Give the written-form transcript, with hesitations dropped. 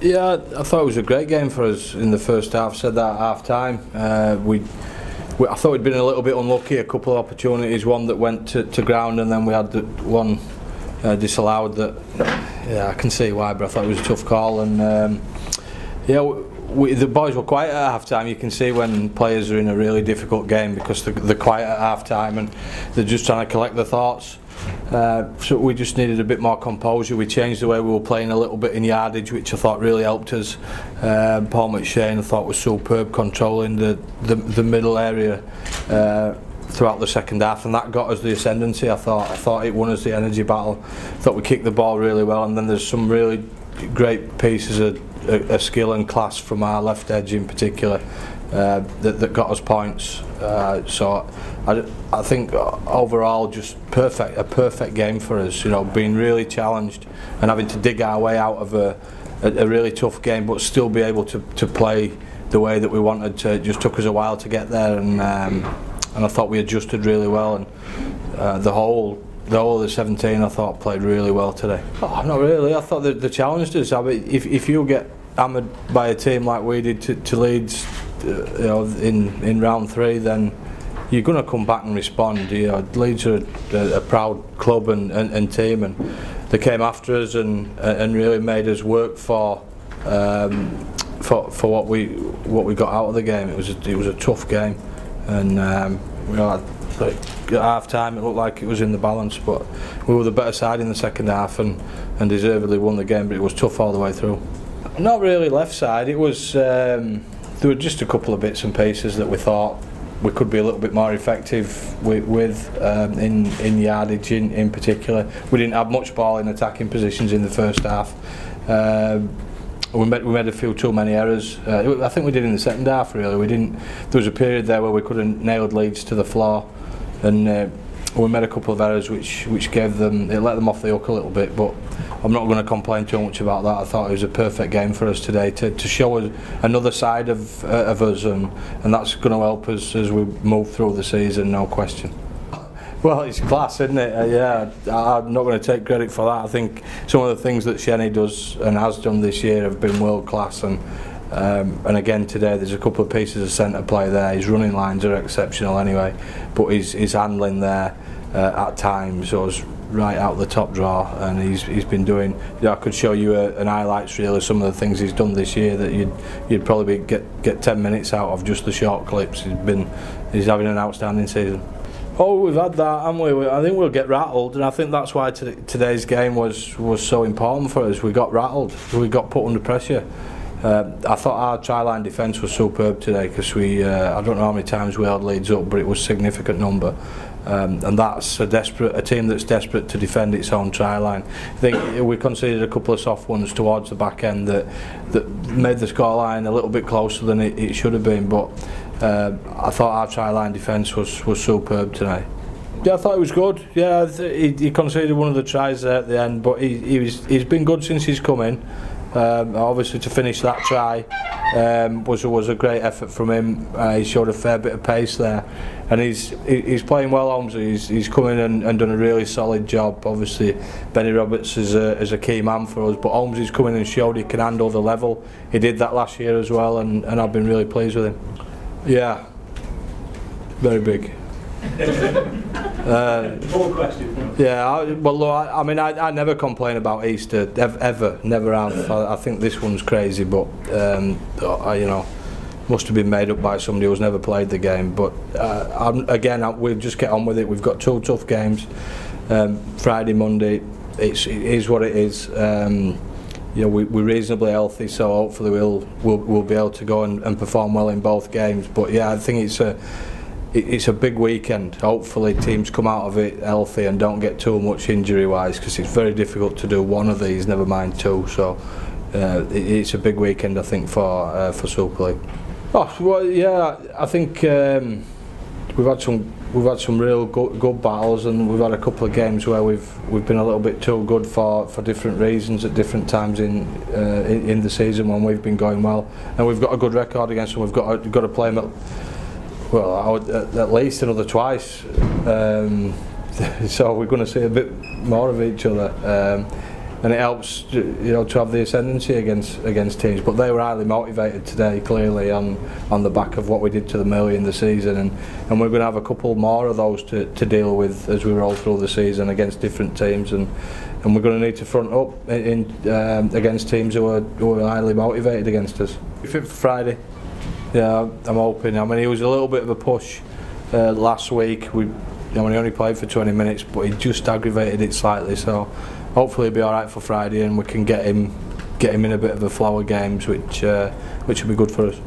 Yeah, I thought it was a great game for us in the first half. I said that at half time. I thought we'd been a little bit unlucky, a couple of opportunities, one that went to ground, and then we had one disallowed that, yeah, I can see why, but I thought it was a tough call. And the boys were quiet at half time. You can see when players are in a really difficult game because they're quiet at half time and they're just trying to collect their thoughts. So we just needed a bit more composure. We changed the way we were playing a little bit in yardage, which I thought really helped us. Paul McShane I thought was superb, controlling the middle area throughout the second half, and that got us the ascendancy. I thought it won us the energy battle. I thought we kicked the ball really well, and then there's some really great pieces of skill and class from our left edge in particular that got us points. So I think overall just a perfect game for us. You know, being really challenged and having to dig our way out of a really tough game, but still be able to play the way that we wanted to. It just took us a while to get there, and I thought we adjusted really well, and the whole of the 17 I thought played really well today. Oh, not really. I thought they challenged us. I mean, if you get hammered by a team like we did to Leeds, in round 3, then you're going to come back and respond. You know, Leeds are a proud club and team, and they came after us and really made us work for what we got out of the game. It was a tough game, and at half time it looked like it was in the balance, but we were the better side in the second half and deservedly won the game. But it was tough all the way through. Not really left side. It was there were just a couple of bits and pieces that we thought we could be a little bit more effective with in yardage in particular. We didn't have much ball in attacking positions in the first half. We made a few too many errors. I think we did in the second half. Really, there was a period there where we could have nailed Leeds to the floor, and we made a couple of errors which let them off the hook a little bit. But I'm not going to complain too much about that. I thought it was a perfect game for us today to show us another side of us, and that's going to help us as we move through the season, no question. Well, it's class, isn't it? Yeah, I'm not going to take credit for that. I think some of the things that Shenny does and has done this year have been world class, and again today there's a couple of pieces of centre play there. His running lines are exceptional anyway, but his handling there at times was right out the top drawer, and he's been doing. You know, I could show you an highlights reel of some of the things he's done this year that you'd probably get 10 minutes out of just the short clips. He's having an outstanding season. Oh, we've had that, haven't we? I think we'll get rattled, and I think that's why today's game was so important for us. We got rattled, we got put under pressure. I thought our try-line defence was superb today because I don't know how many times we held Leeds up, but it was a significant number. And that's a team that's desperate to defend its own try-line. I think we conceded a couple of soft ones towards the back end that made the scoreline a little bit closer than it should have been, but I thought our try-line defence was superb today. Yeah, I thought it was good. Yeah, he conceded one of the tries there at the end, but he's been good since he's come in. Obviously, to finish that try was a great effort from him. He showed a fair bit of pace there, and he's playing well. Holmesy, he's come in and done a really solid job. Obviously, Benny Roberts is a key man for us, but Holmesy's come in and showed he can handle the level. He did that last year as well, and I've been really pleased with him. Yeah, very big. More questions. Yeah, well, look, I mean, I never complain about Easter, ever, never have. I think this one's crazy, but must have been made up by somebody who's never played the game. But we'll just get on with it. We've got 2 tough games, Friday, Monday. It is what it is. We're reasonably healthy, so hopefully we'll be able to go and perform well in both games. But yeah, I think it's a big weekend. Hopefully teams come out of it healthy and don't get too much injury wise, because it's very difficult to do one of these, never mind 2. So it's a big weekend, I think, for Super League. Oh well, yeah, I think we've had some real good battles, and we've had a couple of games where we've been a little bit too good for different reasons at different times in the season when we've been going well, and we've got a good record against them. We've got to play them at least another twice, so we're going to see a bit more of each other. and it helps, to have the ascendancy against teams. But they were highly motivated today, clearly on the back of what we did to them early in the season, and we're going to have a couple more of those to deal with as we roll through the season against different teams, and we're going to need to front up against teams who are highly motivated against us. We fit for Friday. Yeah, I'm hoping. I mean, it was a little bit of a push last week. He only played for 20 minutes, but he just aggravated it slightly. So hopefully he'll be all right for Friday, and we can get him in a bit of a flow of games, which will be good for us.